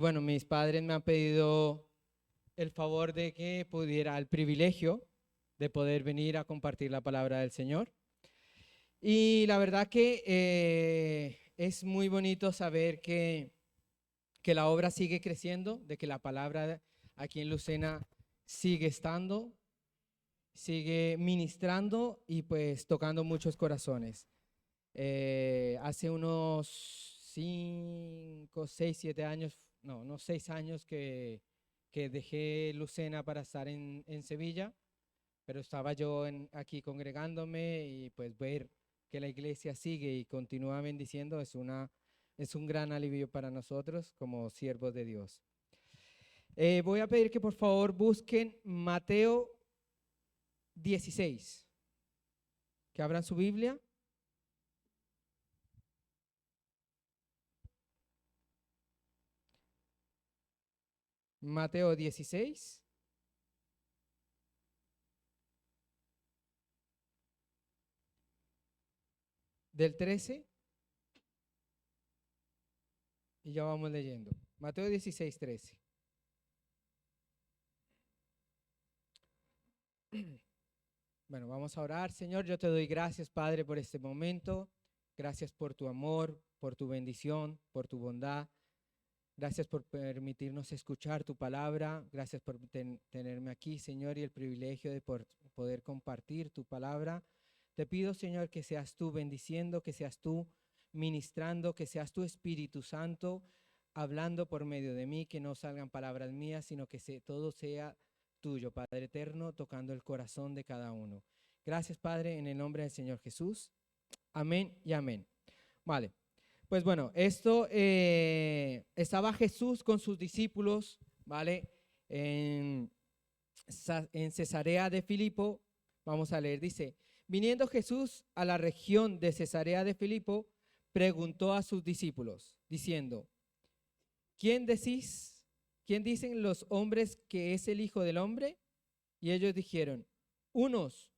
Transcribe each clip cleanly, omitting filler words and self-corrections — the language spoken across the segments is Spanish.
Bueno, mis padres me han pedido el favor de que pudiera, el privilegio de poder venir a compartir la palabra del Señor. Y la verdad que es muy bonito saber que la obra sigue creciendo, de que la palabra aquí en Lucena sigue estando, sigue ministrando y pues tocando muchos corazones. Hace unos 5, 6, 7 años, no 6 años que dejé Lucena para estar en Sevilla, pero estaba yo aquí congregándome y pues ver que la iglesia sigue y continúa bendiciendo es un gran alivio para nosotros como siervos de Dios. Voy a pedir que por favor busquen Mateo 16, que abran su Biblia. Mateo 16. Del 13 y ya vamos leyendo. Mateo 16, 13. Bueno, vamos a orar. Señor, yo te doy gracias, Padre, por este momento. Gracias por tu amor, por tu bendición, por tu bondad. Gracias por permitirnos escuchar tu palabra. Gracias por tenerme aquí, Señor, y el privilegio de poder compartir tu palabra. Te pido, Señor, que seas tú bendiciendo, que seas tú ministrando, que seas tu Espíritu Santo hablando por medio de mí, que no salgan palabras mías, sino que todo sea tuyo, Padre eterno, tocando el corazón de cada uno. Gracias, Padre, en el nombre del Señor Jesús. Amén y amén. Vale. Pues bueno, estaba Jesús con sus discípulos, ¿vale? En Cesarea de Filipo, vamos a leer, dice, viniendo Jesús a la región de Cesarea de Filipo, preguntó a sus discípulos, diciendo, ¿quién dicen los hombres que es el Hijo del Hombre? Y ellos dijeron, unos,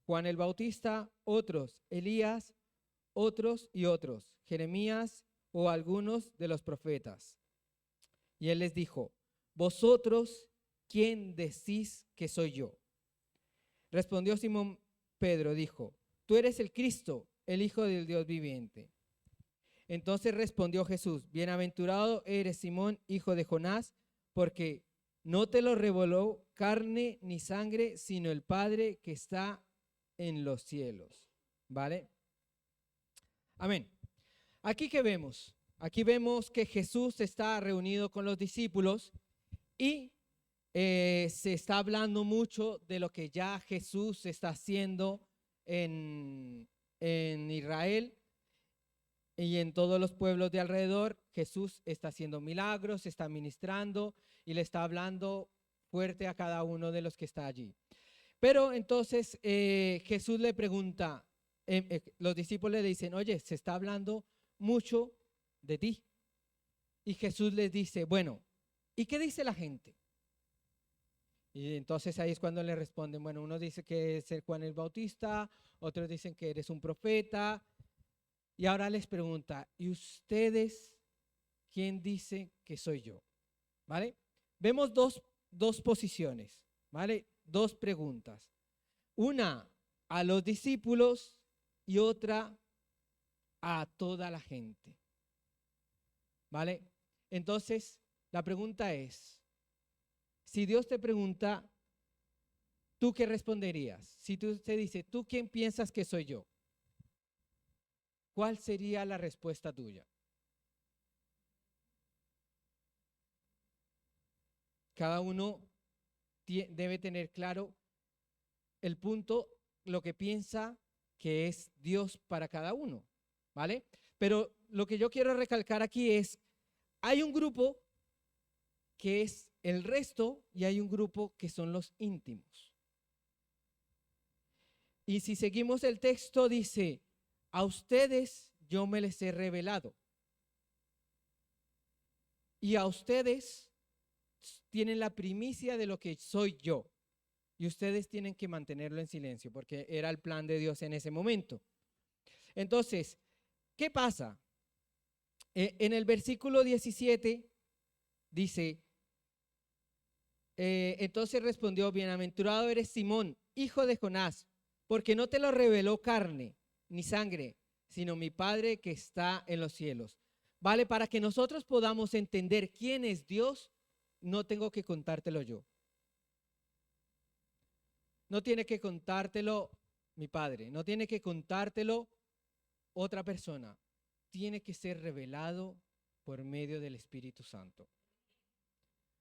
Juan el Bautista, otros, Elías, otros y otros, Jeremías o algunos de los profetas. Y él les dijo, vosotros, ¿quién decís que soy yo? Respondió Simón Pedro, dijo, tú eres el Cristo, el Hijo del Dios viviente. Entonces respondió Jesús, bienaventurado eres Simón, hijo de Jonás, porque no te lo reveló carne ni sangre, sino el Padre que está en los cielos. ¿Vale? Amén. Aquí que vemos, aquí vemos que Jesús está reunido con los discípulos y se está hablando mucho de lo que ya Jesús está haciendo en Israel y en todos los pueblos de alrededor. Jesús está haciendo milagros, está ministrando y le está hablando fuerte a cada uno de los que está allí. Pero entonces Jesús le pregunta, los discípulos le dicen, oye, se está hablando mucho de ti. Y Jesús les dice, bueno, ¿y qué dice la gente? Y entonces ahí es cuando le responden, bueno, uno dice que es Juan el Bautista, otros dicen que eres un profeta. Y ahora les pregunta, ¿y ustedes quién dice que soy yo? ¿Vale? Vemos dos posiciones, ¿vale? Dos preguntas. Una a los discípulos y otra a toda la gente. ¿Vale? Entonces, la pregunta es, si Dios te pregunta, ¿tú qué responderías? Si tú te dice, ¿tú quién piensas que soy yo? ¿Cuál sería la respuesta tuya? Cada uno debe tener claro el punto, lo que piensa que es Dios para cada uno, ¿vale? Pero lo que yo quiero recalcar aquí es, hay un grupo que es el resto y hay un grupo que son los íntimos. Y si seguimos el texto dice, a ustedes yo me les he revelado y a ustedes tienen la primicia de lo que soy yo. Y ustedes tienen que mantenerlo en silencio porque era el plan de Dios en ese momento. Entonces, ¿qué pasa? En el versículo 17 dice, entonces respondió, bienaventurado eres Simón, hijo de Jonás, porque no te lo reveló carne ni sangre, sino mi Padre que está en los cielos. Vale, para que nosotros podamos entender quién es Dios, no tengo que contártelo yo. No tiene que contártelo mi Padre, no tiene que contártelo otra persona. Tiene que ser revelado por medio del Espíritu Santo.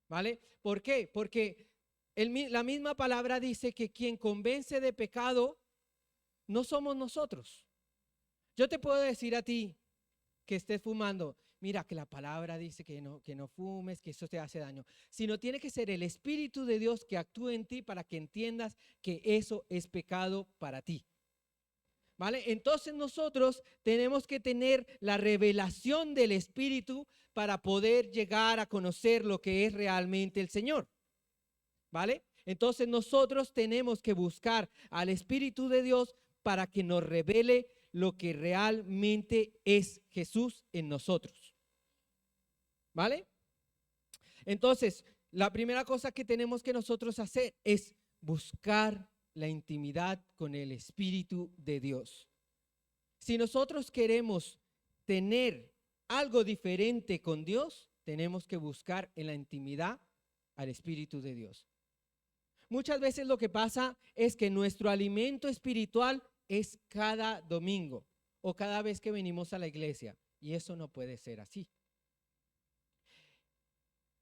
¿Vale? ¿Por qué? Porque la misma palabra dice que quien convence de pecado no somos nosotros. Yo te puedo decir a ti que estés fumando, mira que la palabra dice que no fumes, que eso te hace daño, sino tiene que ser el Espíritu de Dios que actúe en ti para que entiendas que eso es pecado para ti. ¿Vale? Entonces nosotros tenemos que tener la revelación del Espíritu para poder llegar a conocer lo que es realmente el Señor. ¿Vale? Entonces nosotros tenemos que buscar al Espíritu de Dios para que nos revele lo que realmente es Jesús en nosotros. ¿Vale? Entonces, la primera cosa que tenemos que nosotros hacer es buscar la intimidad con el Espíritu de Dios. Si nosotros queremos tener algo diferente con Dios, tenemos que buscar en la intimidad al Espíritu de Dios. Muchas veces lo que pasa es que nuestro alimento espiritual es cada domingo o cada vez que venimos a la iglesia, y eso no puede ser así.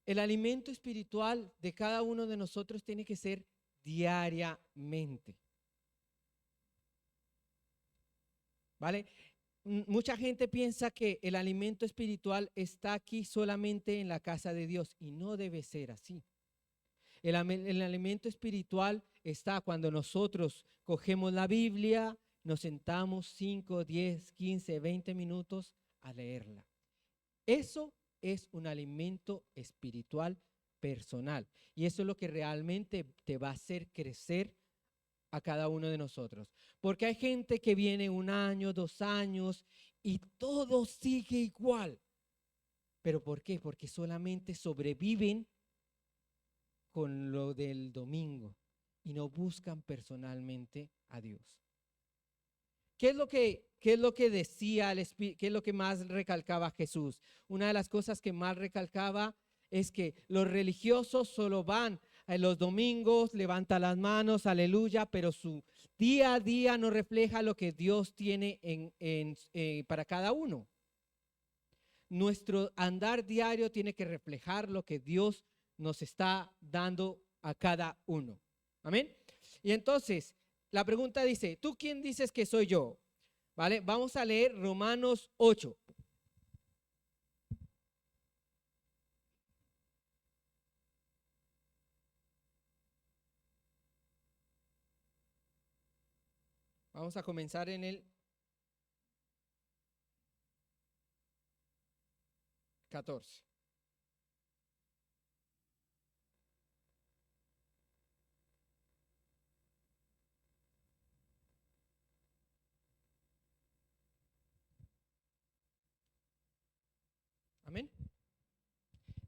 El alimento espiritual de cada uno de nosotros tiene que ser diariamente. ¿Vale? Mucha gente piensa que el alimento espiritual está aquí solamente en la casa de Dios y no debe ser así. El alimento espiritual está cuando nosotros cogemos la Biblia, nos sentamos 5, 10, 15, 20 minutos a leerla. Eso es un alimento espiritual personal y eso es lo que realmente te va a hacer crecer a cada uno de nosotros. Porque hay gente que viene 1 año, 2 años y todo sigue igual. ¿Pero por qué? Porque solamente sobreviven con lo del domingo y no buscan personalmente a Dios. ¿Qué es lo que decía el Espíritu? ¿Qué es lo que más recalcaba Jesús? Una de las cosas que más recalcaba es que los religiosos solo van en los domingos, levantan las manos, aleluya, pero su día a día no refleja lo que Dios tiene para cada uno. Nuestro andar diario tiene que reflejar lo que Dios nos está dando a cada uno. Amén. Y entonces, la pregunta dice, ¿tú quién dices que soy yo? ¿Vale? Vamos a leer Romanos 8. Vamos a comenzar en el 14. Amén.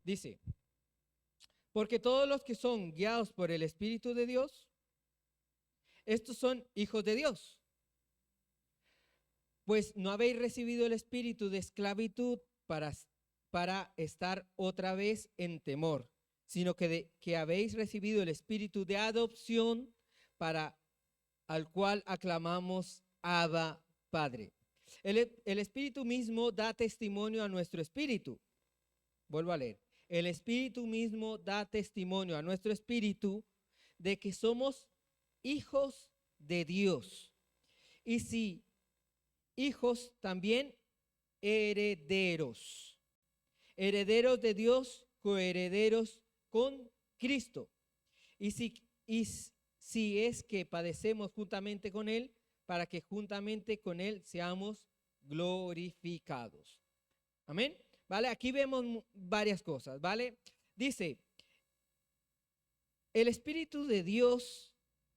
Dice, porque todos los que son guiados por el Espíritu de Dios, estos son hijos de Dios. Pues no habéis recibido el espíritu de esclavitud para estar otra vez en temor, sino que habéis recibido el espíritu de adopción al cual aclamamos Abba, Padre. El Espíritu mismo da testimonio a nuestro espíritu. Vuelvo a leer. El Espíritu mismo da testimonio a nuestro espíritu de que somos hijos de Dios. Y si hijos, también herederos. Herederos de Dios, coherederos con Cristo. Y si es que padecemos juntamente con Él, para que juntamente con Él seamos glorificados. Amén. ¿Vale? Aquí vemos varias cosas, ¿vale? Dice, el Espíritu de Dios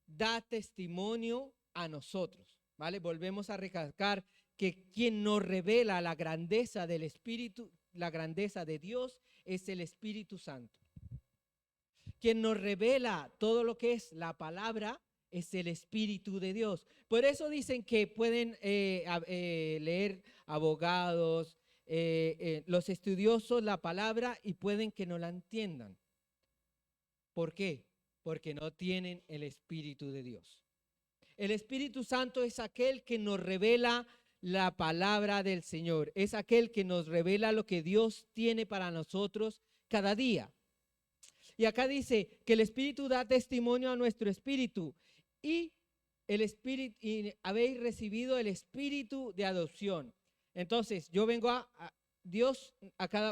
da testimonio a nosotros, ¿vale? Volvemos a recalcar que quien nos revela la grandeza del Espíritu, la grandeza de Dios, es el Espíritu Santo. Quien nos revela todo lo que es la palabra es el Espíritu de Dios. Por eso dicen que pueden leer abogados, los estudiosos la palabra y pueden que no la entiendan. ¿Por qué? Porque no tienen el Espíritu de Dios. El Espíritu Santo es aquel que nos revela la palabra del Señor. Es aquel que nos revela lo que Dios tiene para nosotros cada día. Y acá dice que el Espíritu da testimonio a nuestro espíritu y habéis recibido el Espíritu de adopción. Entonces, yo vengo a Dios,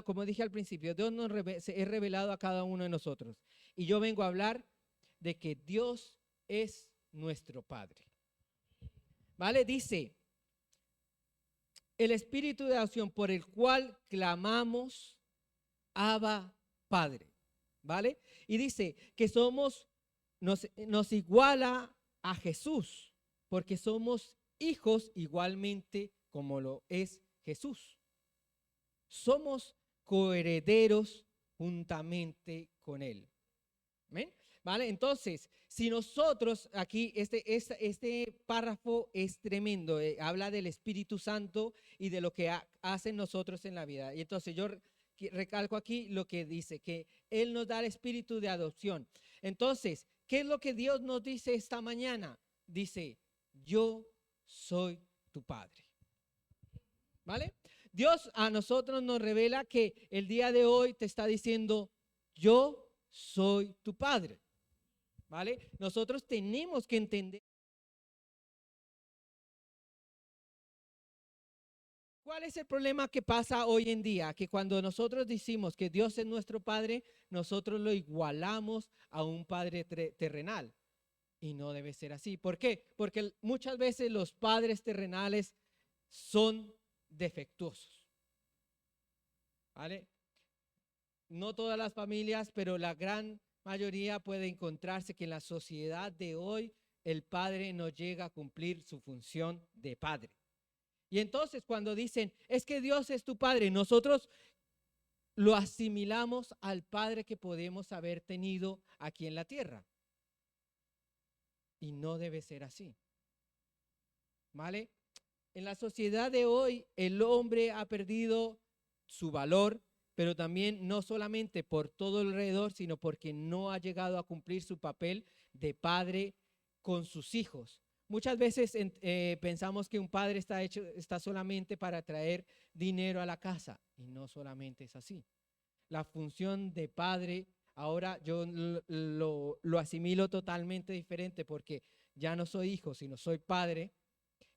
como dije al principio, Dios se es revelado a cada uno de nosotros. Y yo vengo a hablar de que Dios es nuestro Padre. ¿Vale? Dice, el Espíritu de adopción por el cual clamamos, Abba, Padre. ¿Vale? Y dice que nos iguala a Jesús, porque somos hijos igualmente como lo es Jesús. Somos coherederos juntamente con Él. ¿Ven? ¿Vale? Entonces, si nosotros aquí, este párrafo es tremendo, habla del Espíritu Santo y de lo que hacen nosotros en la vida. Y entonces yo recalco aquí lo que dice, que Él nos da el espíritu de adopción. Entonces, ¿qué es lo que Dios nos dice esta mañana? Dice, yo soy tu Padre. ¿Vale? Dios a nosotros nos revela que el día de hoy te está diciendo, yo soy tu Padre. ¿Vale? Nosotros tenemos que entender. ¿Cuál es el problema que pasa hoy en día? Que cuando nosotros decimos que Dios es nuestro Padre, nosotros lo igualamos a un Padre terrenal. Y no debe ser así. ¿Por qué? Porque muchas veces los padres terrenales son defectuosos. ¿Vale? No todas las familias, pero la gran mayoría puede encontrarse que en la sociedad de hoy el padre no llega a cumplir su función de padre. Y entonces cuando dicen, es que Dios es tu Padre, nosotros lo asimilamos al Padre que podemos haber tenido aquí en la tierra. Y no debe ser así. ¿Vale? En la sociedad de hoy, el hombre ha perdido su valor, pero también no solamente por todo alrededor, sino porque no ha llegado a cumplir su papel de padre con sus hijos. Muchas veces pensamos que un padre está solamente para traer dinero a la casa y no solamente es así. La función de padre, ahora yo lo asimilo totalmente diferente porque ya no soy hijo, sino soy padre.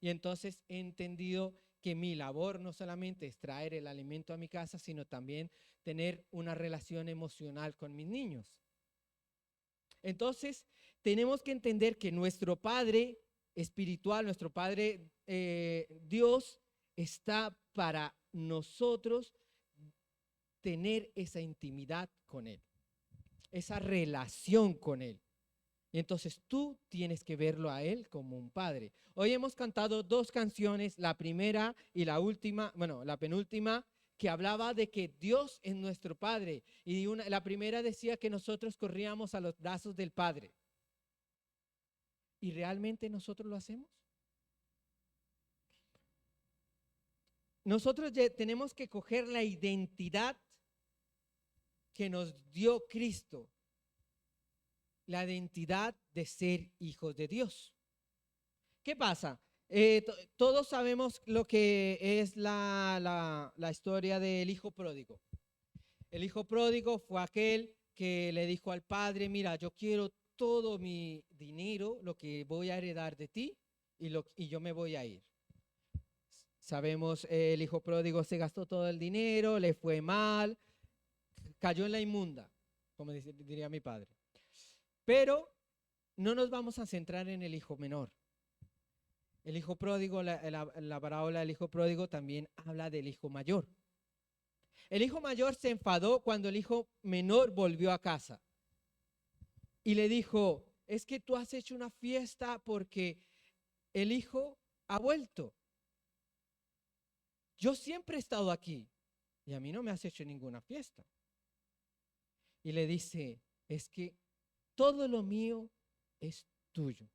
Y entonces he entendido que mi labor no solamente es traer el alimento a mi casa, sino también tener una relación emocional con mis niños. Entonces tenemos que entender que nuestro Padre espiritual, nuestro Padre Dios, está para nosotros tener esa intimidad con Él, esa relación con Él. Y entonces tú tienes que verlo a Él como un padre. Hoy hemos cantado 2 canciones, la primera y la última, bueno, la penúltima, que hablaba de que Dios es nuestro Padre. Y la primera decía que nosotros corríamos a los brazos del Padre. ¿Y realmente nosotros lo hacemos? Nosotros tenemos que coger la identidad que nos dio Cristo, la identidad de ser hijos de Dios. ¿Qué pasa? Todos sabemos lo que es la historia del hijo pródigo. El hijo pródigo fue aquel que le dijo al padre, mira, yo quiero todo mi dinero, lo que voy a heredar de ti, y yo me voy a ir. Sabemos, el hijo pródigo se gastó todo el dinero, le fue mal, cayó en la inmunda, como diría mi padre. Pero no nos vamos a centrar en el hijo menor. El hijo pródigo, la parábola del hijo pródigo también habla del hijo mayor. El hijo mayor se enfadó cuando el hijo menor volvió a casa y le dijo, es que tú has hecho una fiesta porque el hijo ha vuelto. Yo siempre he estado aquí y a mí no me has hecho ninguna fiesta. y le dice, es que todo lo mío es tuyo.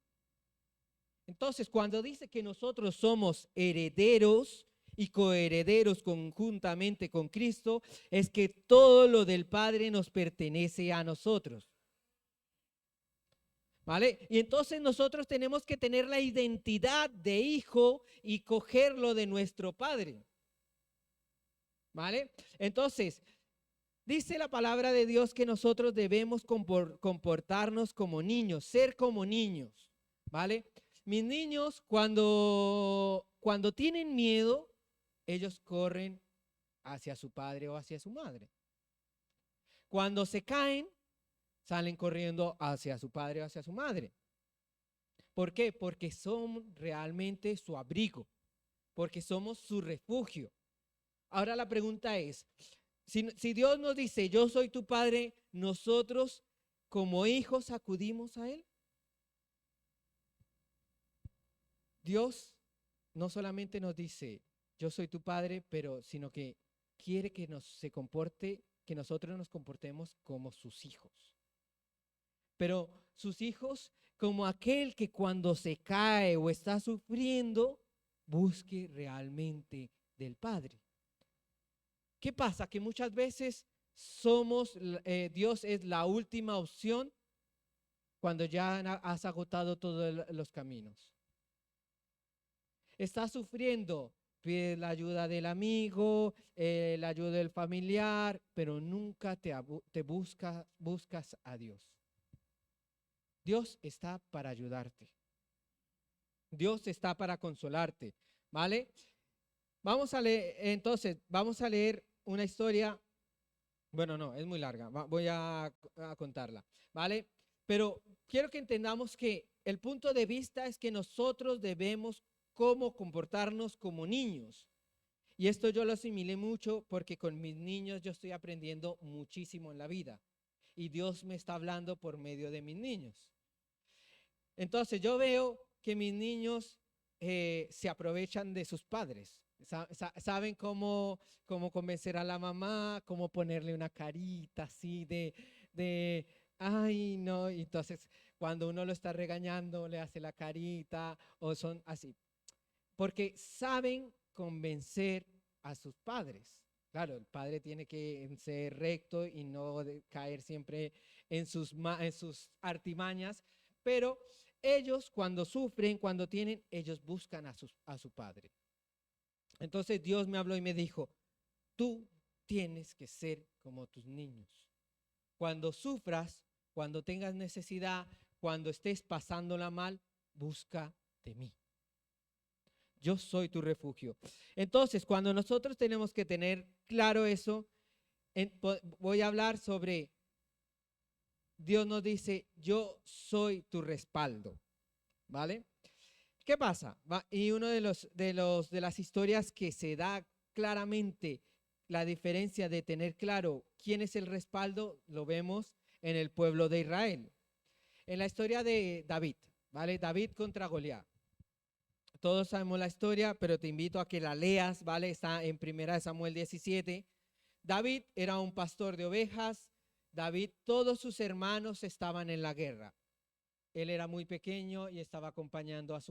Entonces, cuando dice que nosotros somos herederos y coherederos conjuntamente con Cristo, es que todo lo del Padre nos pertenece a nosotros. ¿Vale? Y entonces nosotros tenemos que tener la identidad de hijo y cogerlo de nuestro Padre. ¿Vale? Entonces, dice la palabra de Dios que nosotros debemos comportarnos como niños, ser como niños. ¿Vale? Mis niños, cuando tienen miedo, ellos corren hacia su padre o hacia su madre. Cuando se caen, salen corriendo hacia su padre o hacia su madre. ¿Por qué? Porque son realmente su abrigo, porque somos su refugio. Ahora la pregunta es, si Dios nos dice, yo soy tu padre, nosotros como hijos acudimos a Él. Dios no solamente nos dice, yo soy tu padre, sino que quiere que que nosotros nos comportemos como sus hijos. Pero sus hijos como aquel que cuando se cae o está sufriendo, busque realmente del Padre. ¿Qué pasa? Que muchas veces Dios es la última opción cuando ya has agotado todos los caminos. Estás sufriendo, pides la ayuda del amigo, la ayuda del familiar, pero nunca buscas a Dios. Dios está para ayudarte. Dios está para consolarte, ¿vale? Vamos a leer una historia. Bueno, no, es muy larga, voy a contarla, ¿vale? Pero quiero que entendamos que el punto de vista es que nosotros debemos comportarnos como niños. Y esto yo lo asimilé mucho porque con mis niños yo estoy aprendiendo muchísimo en la vida. Y Dios me está hablando por medio de mis niños. Entonces yo veo que mis niños se aprovechan de sus padres. Saben cómo convencer a la mamá, cómo ponerle una carita así de ay, no. Y entonces, cuando uno lo está regañando, le hace la carita o son así. Porque saben convencer a sus padres. Claro, el padre tiene que ser recto y no caer siempre en sus artimañas, pero ellos cuando sufren, cuando tienen, ellos buscan a su padre. Entonces Dios me habló y me dijo, tú tienes que ser como tus niños. Cuando sufras, cuando tengas necesidad, cuando estés pasándola mal, busca de mí. Yo soy tu refugio. Entonces, cuando nosotros tenemos que tener claro eso, voy a hablar sobre, Dios nos dice, yo soy tu respaldo, ¿vale? ¿Qué pasa? Y uno de las historias que se da claramente la diferencia de tener claro quién es el respaldo, lo vemos en el pueblo de Israel. En la historia de David, ¿vale? David contra Goliat. Todos sabemos la historia, pero te invito a que la leas, ¿vale? Está en 1 Samuel 17. David era un pastor de ovejas. David, todos sus hermanos estaban en la guerra. Él era muy pequeño y estaba acompañando a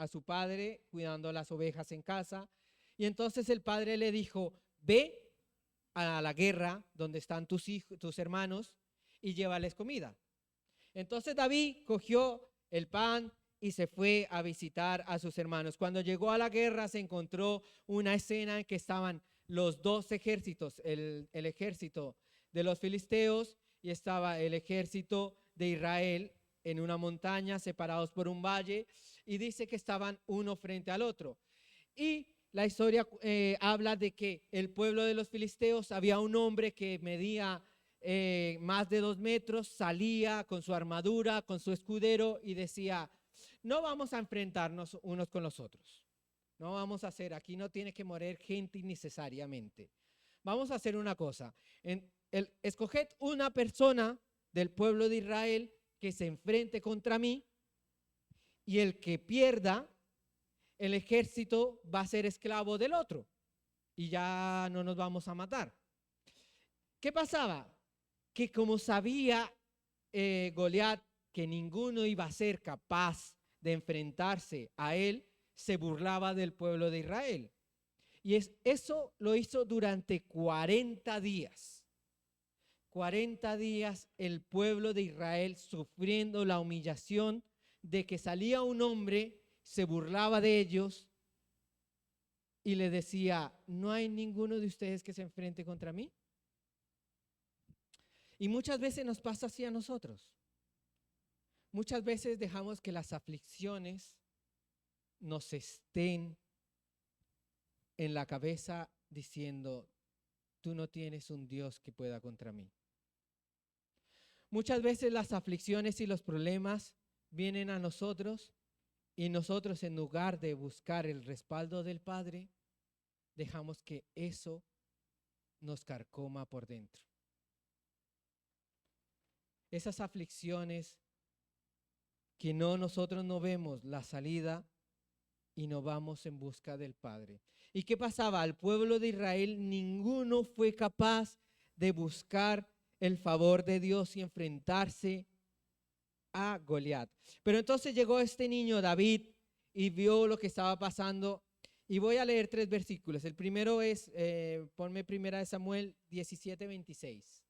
su padre, cuidando las ovejas en casa. Y entonces el padre le dijo, ve a la guerra donde están tus hermanos y llévales comida. Entonces David cogió el pan y se fue a visitar a sus hermanos. Cuando llegó a la guerra se encontró una escena en que estaban los dos ejércitos, el ejército de los filisteos y estaba el ejército de Israel en una montaña separados por un valle, y dice que estaban uno frente al otro. Y la historia habla de que el pueblo de los filisteos había un hombre que medía más de 2 metros, salía con su armadura, con su escudero y decía, no vamos a enfrentarnos unos con los otros. No vamos a hacer, aquí no tiene que morir gente innecesariamente. Vamos a hacer una cosa, escoged una persona del pueblo de Israel que se enfrente contra mí, y el que pierda, el ejército va a ser esclavo del otro y ya no nos vamos a matar. ¿Qué pasaba? que como sabía Goliat que ninguno iba a ser capaz de enfrentarse a él, se burlaba del pueblo de Israel. Y eso lo hizo durante 40 días. 40 días el pueblo de Israel sufriendo la humillación de que salía un hombre, se burlaba de ellos y le decía, ¿no hay ninguno de ustedes que se enfrente contra mí? Y muchas veces nos pasa así a nosotros. Muchas veces dejamos que las aflicciones nos estén en la cabeza diciendo, tú no tienes un Dios que pueda contra mí. Muchas veces las aflicciones y los problemas vienen a nosotros y nosotros, en lugar de buscar el respaldo del Padre, dejamos que eso nos carcoma por dentro. Esas aflicciones que nosotros no vemos la salida y no vamos en busca del Padre. ¿Y qué pasaba? Al pueblo de Israel ninguno fue capaz de buscar el favor de Dios y enfrentarse a Goliat. Pero entonces llegó este niño David y vio lo que estaba pasando. Y voy a leer 3 versículos. El primero es, ponme primera de Samuel 17:26.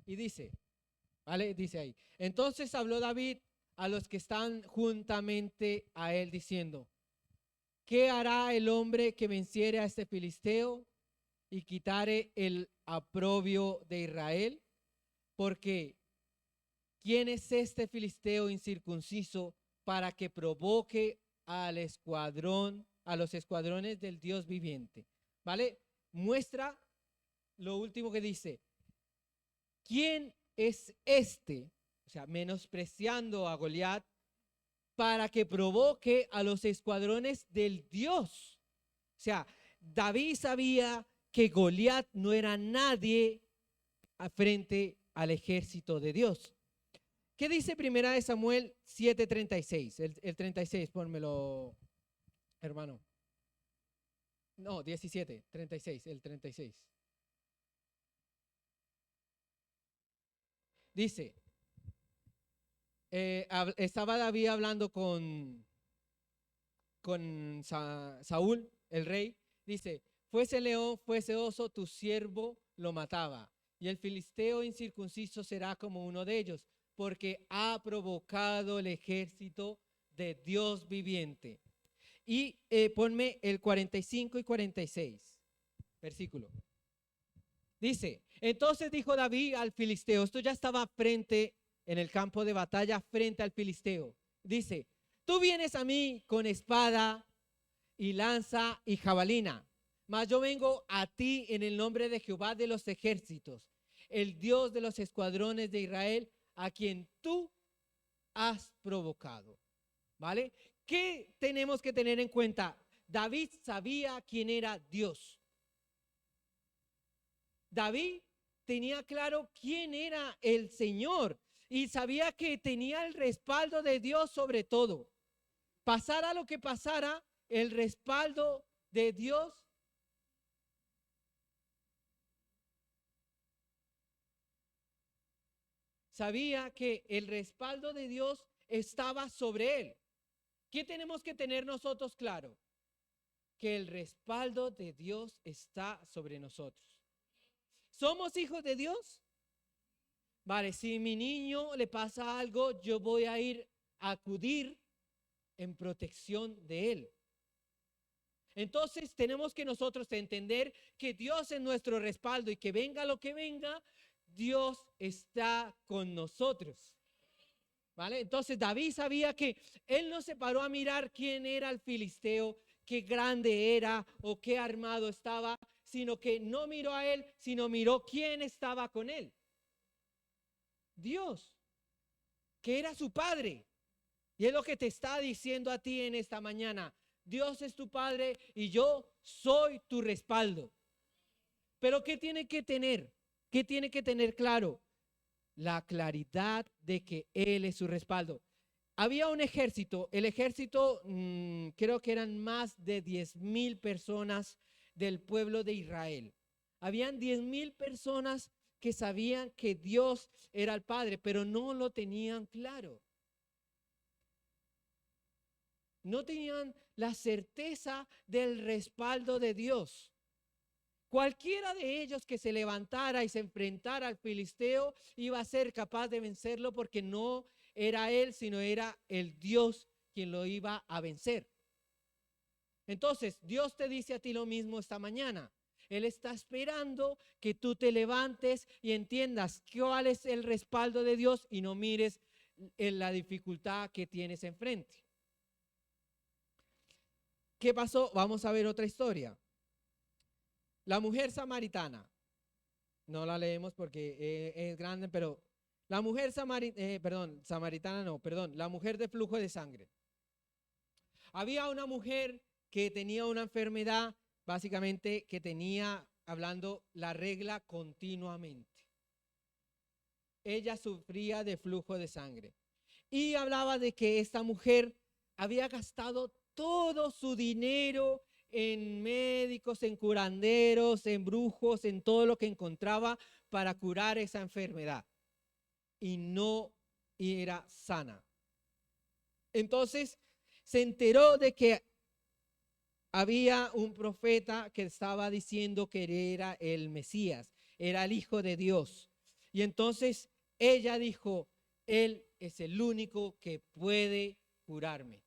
Y dice, ¿vale? Dice ahí. Entonces habló David a los que están juntamente a él diciendo, ¿qué hará el hombre que venciere a este filisteo y quitare el oprobio de Israel? Porque ¿quién es este filisteo incircunciso para que provoque al escuadrón, a los escuadrones del Dios viviente? ¿Vale? Muestra lo último que dice. ¿Quién es este? O sea, menospreciando a Goliat, para que provoque a los escuadrones del Dios. O sea, David sabía que Goliat no era nadie frente al ejército de Dios. ¿Qué dice primera de Samuel 7:36? El 36, pónmelo, hermano. No, 17:36, el 36. Dice, estaba David hablando con Saúl, el rey. Dice, fuese león, fuese oso, tu siervo lo mataba. Y el filisteo incircunciso será como uno de ellos, porque ha provocado el ejército de Dios viviente. Y ponme el 45 y 46, versículo. Dice, entonces dijo David al filisteo, esto ya estaba frente en el campo de batalla, frente al filisteo. Dice, tú vienes a mí con espada y lanza y jabalina, mas yo vengo a ti en el nombre de Jehová de los ejércitos, el Dios de los escuadrones de Israel, a quien tú has provocado. ¿Vale? ¿Qué tenemos que tener en cuenta? David sabía quién era Dios. David tenía claro quién era el Señor y sabía que tenía el respaldo de Dios sobre todo. Pasara lo que pasara, el respaldo de Dios sabía que el respaldo de Dios estaba sobre él. ¿Qué tenemos que tener nosotros claro? Que el respaldo de Dios está sobre nosotros. ¿Somos hijos de Dios? Vale, si a mi niño le pasa algo, yo voy a ir a acudir en protección de él. Entonces tenemos que nosotros entender que Dios es nuestro respaldo y que venga lo que venga, Dios está con nosotros. ¿Vale? Entonces David sabía que él no se paró a mirar quién era el filisteo, qué grande era o qué armado estaba, sino que no miró a él, sino miró quién estaba con él. Dios, que era su padre. Y es lo que te está diciendo a ti en esta mañana. Dios es tu padre y yo soy tu respaldo. Pero ¿qué tiene que tener? ¿Qué tiene que tener claro? La claridad de que Él es su respaldo. había un ejército, el ejército creo que eran más de 10,000 personas del pueblo de Israel. Habían 10,000 personas que sabían que Dios era el Padre, pero no lo tenían claro. No tenían la certeza del respaldo de Dios. Cualquiera de ellos que se levantara y se enfrentara al filisteo iba a ser capaz de vencerlo porque no era él, sino era el Dios quien lo iba a vencer. Entonces, Dios te dice a ti lo mismo esta mañana. Él está esperando que tú te levantes y entiendas cuál es el respaldo de Dios y no mires en la dificultad que tienes enfrente. ¿Qué pasó? Vamos a ver otra historia. La mujer samaritana. No la leemos porque es grande, pero la mujer samaritana no, perdón, la mujer de flujo de sangre. Había una mujer que tenía una enfermedad, básicamente que tenía, hablando, la regla continuamente. Ella sufría de flujo de sangre. Y hablaba de que esta mujer había gastado todo su dinero en médicos, en curanderos, en brujos, en todo lo que encontraba para curar esa enfermedad. Y no era sana. Entonces se enteró de que había un profeta que estaba diciendo que era el Mesías, era el Hijo de Dios. Y entonces ella dijo, Él es el único que puede curarme.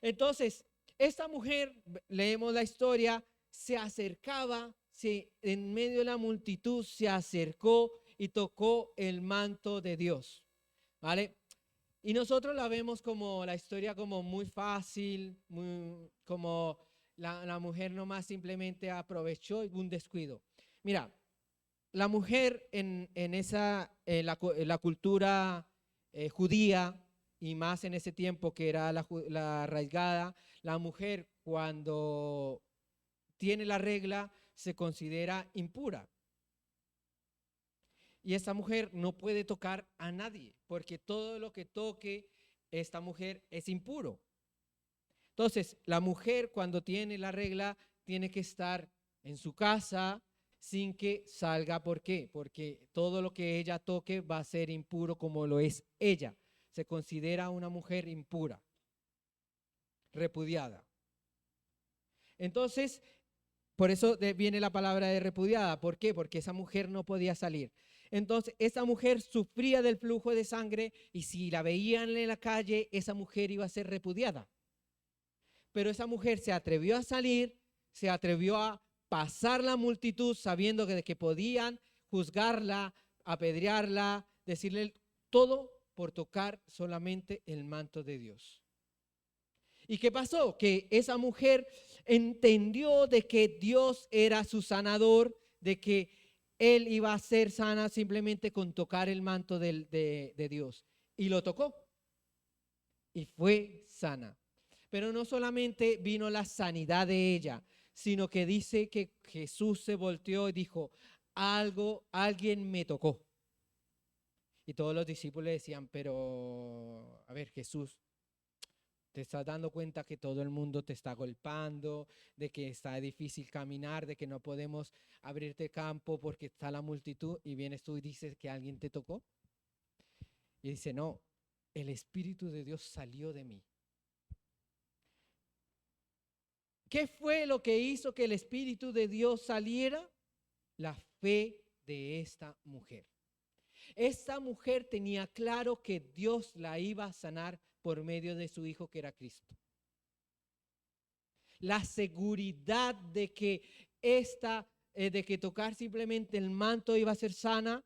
Entonces, esta mujer, leemos la historia, se acercaba, en medio de la multitud se acercó y tocó el manto de Dios, ¿vale? Y nosotros la vemos como la historia como muy fácil, como la mujer nomás simplemente aprovechó un descuido. Mira, la mujer en la cultura judía, y más en ese tiempo que era la arraigada, la mujer cuando tiene la regla se considera impura. Y esta mujer no puede tocar a nadie, porque todo lo que toque esta mujer es impuro. Entonces, la mujer cuando tiene la regla tiene que estar en su casa sin que salga. ¿Por qué? Porque todo lo que ella toque va a ser impuro como lo es ella. Se considera una mujer impura, repudiada. Entonces, por eso viene la palabra de repudiada. ¿Por qué? Porque esa mujer no podía salir. Entonces, esa mujer sufría del flujo de sangre y si la veían en la calle, esa mujer iba a ser repudiada. Pero esa mujer se atrevió a salir, se atrevió a pasar la multitud sabiendo que podían juzgarla, apedrearla, decirle todo por tocar solamente el manto de Dios. ¿Y qué pasó? Que esa mujer entendió de que Dios era su sanador, de que él iba a ser sana simplemente con tocar el manto de Dios. Y lo tocó. Y fue sana. Pero no solamente vino la sanidad de ella, sino que dice que Jesús se volteó y dijo, alguien me tocó. Y todos los discípulos decían, pero, a ver, Jesús, te estás dando cuenta que todo el mundo te está golpeando, de que está difícil caminar, de que no podemos abrirte campo porque está la multitud y vienes tú y dices que alguien te tocó. Y dice, no, el Espíritu de Dios salió de mí. ¿Qué fue lo que hizo que el Espíritu de Dios saliera? La fe de esta mujer. Esta mujer tenía claro que Dios la iba a sanar por medio de su Hijo que era Cristo. La seguridad de que tocar simplemente el manto iba a ser sana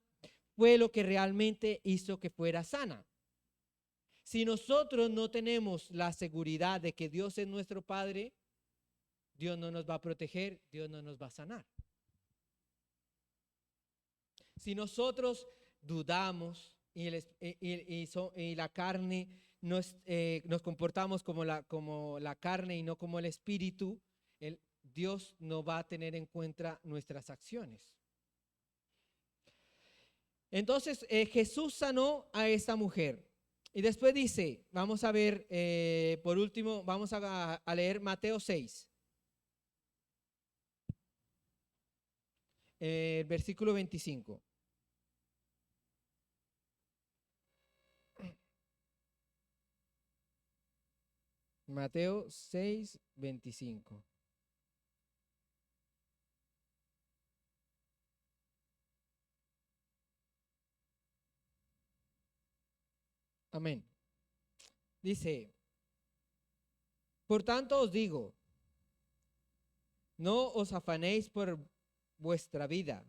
fue lo que realmente hizo que fuera sana. Si nosotros no tenemos la seguridad de que Dios es nuestro Padre, Dios no nos va a proteger, Dios no nos va a sanar. Si nosotros dudamos y la carne nos comportamos como la carne y no como el Espíritu, Dios no va a tener en cuenta nuestras acciones. Entonces Jesús sanó a esta mujer Y después dice, vamos a ver, por último, vamos a leer Mateo 6, versículo 25. Mateo 6, 25. Amén. Dice, por tanto os digo, no os afanéis por vuestra vida,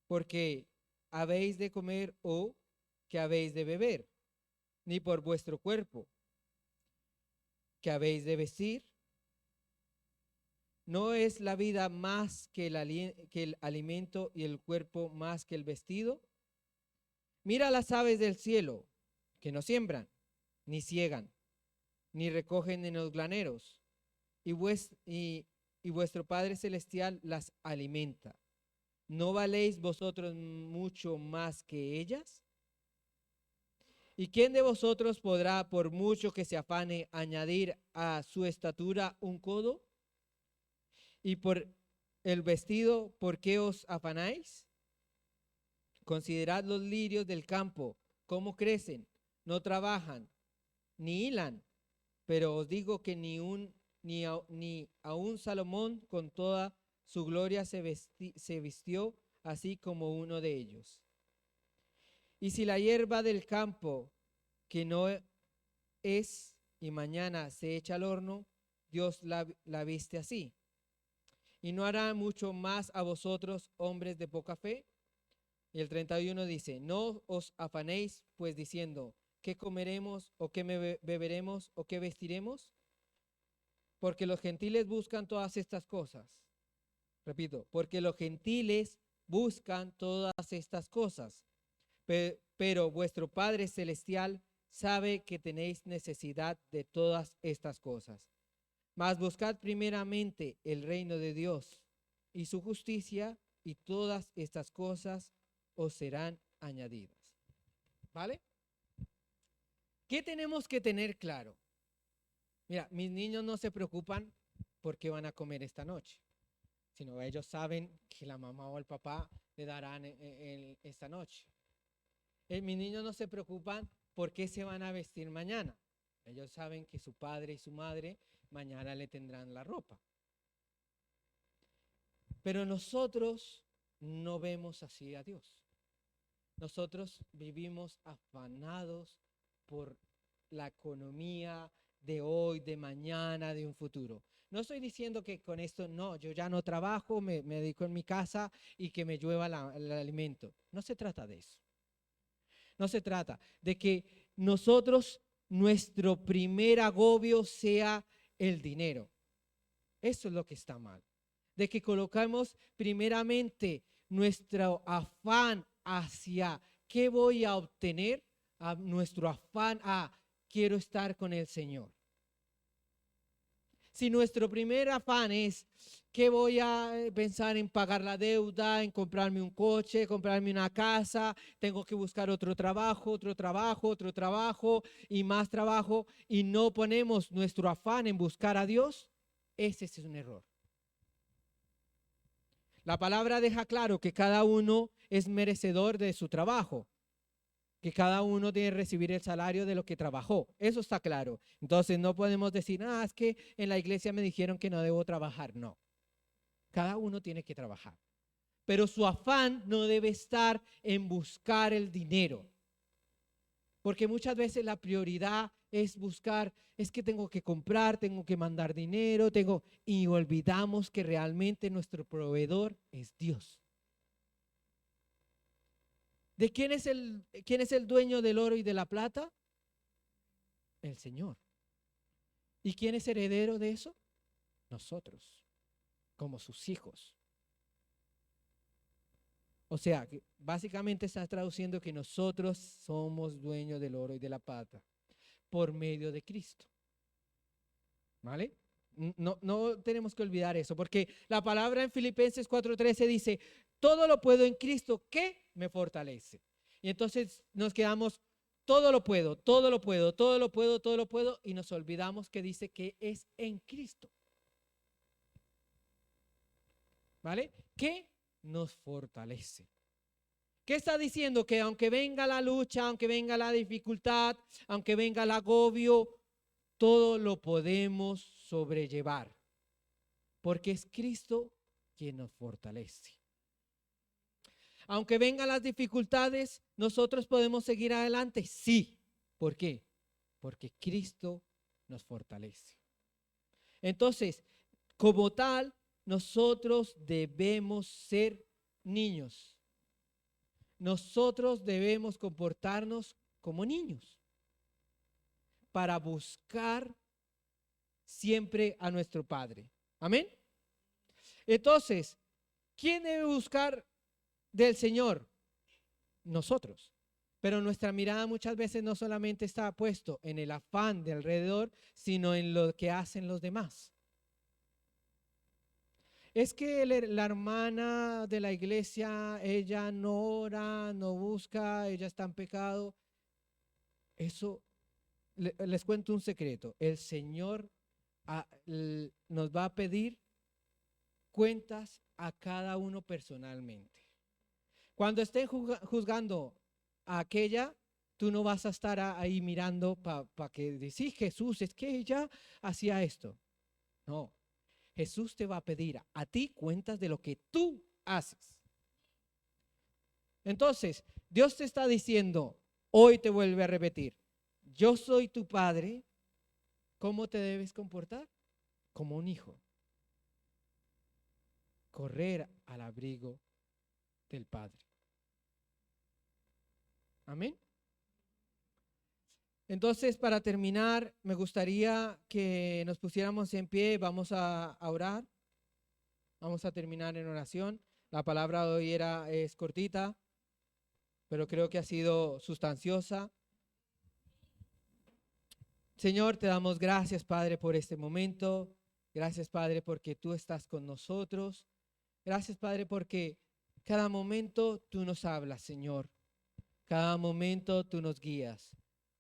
porque habéis de comer o que habéis de beber, ni por vuestro cuerpo, que habéis de vestir. ¿No es la vida más que el alimento y el cuerpo más que el vestido? Mira las aves del cielo, que no siembran, ni ciegan, ni recogen en los graneros, y vuestro Padre Celestial las alimenta. ¿No valéis vosotros mucho más que ellas? ¿Y quién de vosotros podrá, por mucho que se afane, añadir a su estatura un codo? Y por el vestido, ¿por qué os afanáis? Considerad los lirios del campo, cómo crecen, no trabajan, ni hilan, pero os digo que ni aun Salomón con toda su gloria se vistió así como uno de ellos. Y si la hierba del campo, que no es y mañana se echa al horno, Dios la viste así. ¿Y no hará mucho más a vosotros, hombres de poca fe? Y el 31 dice, no os afanéis pues diciendo, ¿qué comeremos o qué beberemos o qué vestiremos? Porque los gentiles buscan todas estas cosas. Repito, porque los gentiles buscan todas estas cosas. Pero vuestro Padre Celestial sabe que tenéis necesidad de todas estas cosas. Mas buscad primeramente el reino de Dios y su justicia, y todas estas cosas os serán añadidas. ¿Vale? ¿Qué tenemos que tener claro? Mira, mis niños no se preocupan por qué van a comer esta noche, sino ellos saben que la mamá o el papá le darán esta noche. Mis niños no se preocupan por qué se van a vestir mañana. Ellos saben que su padre y su madre mañana le tendrán la ropa. Pero nosotros no vemos así a Dios. Nosotros vivimos afanados por la economía de hoy, de mañana, de un futuro. No estoy diciendo que con esto, no, yo ya no trabajo, me dedico en mi casa y que me llueva el alimento. No se trata de eso. No se trata de que nosotros, nuestro primer agobio sea el dinero. Eso es lo que está mal. De que colocamos primeramente nuestro afán hacia qué voy a obtener, a nuestro afán a quiero estar con el Señor. Si nuestro primer afán es que voy a pensar en pagar la deuda, en comprarme un coche, comprarme una casa, tengo que buscar otro trabajo y más trabajo, y no ponemos nuestro afán en buscar a Dios, ese es un error. La palabra deja claro que cada uno es merecedor de su trabajo, que cada uno debe recibir el salario de lo que trabajó. Eso está claro. Entonces no podemos decir, es que en la iglesia me dijeron que no debo trabajar. No. Cada uno tiene que trabajar. Pero su afán no debe estar en buscar el dinero. Porque muchas veces la prioridad es buscar, es que tengo que comprar, tengo que mandar dinero, y olvidamos que realmente nuestro proveedor es Dios. ¿De quién es el dueño del oro y de la plata? El Señor. ¿Y quién es heredero de eso? Nosotros, como sus hijos. O sea, que básicamente está traduciendo que nosotros somos dueños del oro y de la plata por medio de Cristo. ¿Vale? No tenemos que olvidar eso, porque la palabra en Filipenses 4:13 dice, todo lo puedo en Cristo que me fortalece. Y entonces nos quedamos, todo lo puedo, todo lo puedo, todo lo puedo, todo lo puedo, y nos olvidamos que dice que es en Cristo. ¿Vale? Que nos fortalece. ¿Qué está diciendo? Que aunque venga la lucha, aunque venga la dificultad, aunque venga el agobio, todo lo podemos sobrellevar, porque es Cristo quien nos fortalece. Aunque vengan las dificultades, nosotros podemos seguir adelante. Sí. ¿Por qué? Porque Cristo nos fortalece. Entonces, como tal, nosotros debemos ser niños. Nosotros debemos comportarnos como niños para buscar siempre a nuestro Padre. Amén. Entonces, ¿quién debe buscar del Señor? Nosotros. Pero nuestra mirada muchas veces no solamente está puesto en el afán de alrededor, sino en lo que hacen los demás. Es que la hermana de la iglesia, ella no ora, no busca, ella está en pecado. Eso, les cuento un secreto. El Señor nos va a pedir cuentas a cada uno personalmente. Cuando estén juzgando a aquella, tú no vas a estar ahí mirando para que decís, Jesús, es que ella hacía esto. No, Jesús te va a pedir a ti cuentas de lo que tú haces. Entonces, Dios te está diciendo, hoy te vuelve a repetir, yo soy tu padre, ¿cómo te debes comportar? Como un hijo. Correr al abrigo del Padre. Amén. Entonces, para terminar, me gustaría que nos pusiéramos en pie. Vamos a orar. Vamos a terminar en oración. La palabra de hoy es cortita, pero creo que ha sido sustanciosa. Señor, te damos gracias, Padre, por este momento. Gracias, Padre, porque tú estás con nosotros. Gracias, Padre, porque cada momento tú nos hablas, Señor. Cada momento tú nos guías,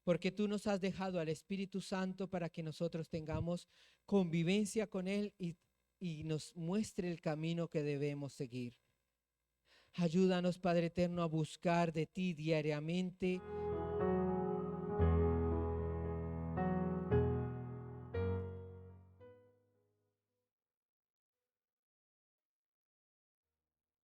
porque tú nos has dejado al Espíritu Santo para que nosotros tengamos convivencia con Él y nos muestre el camino que debemos seguir. Ayúdanos, Padre eterno, a buscar de ti diariamente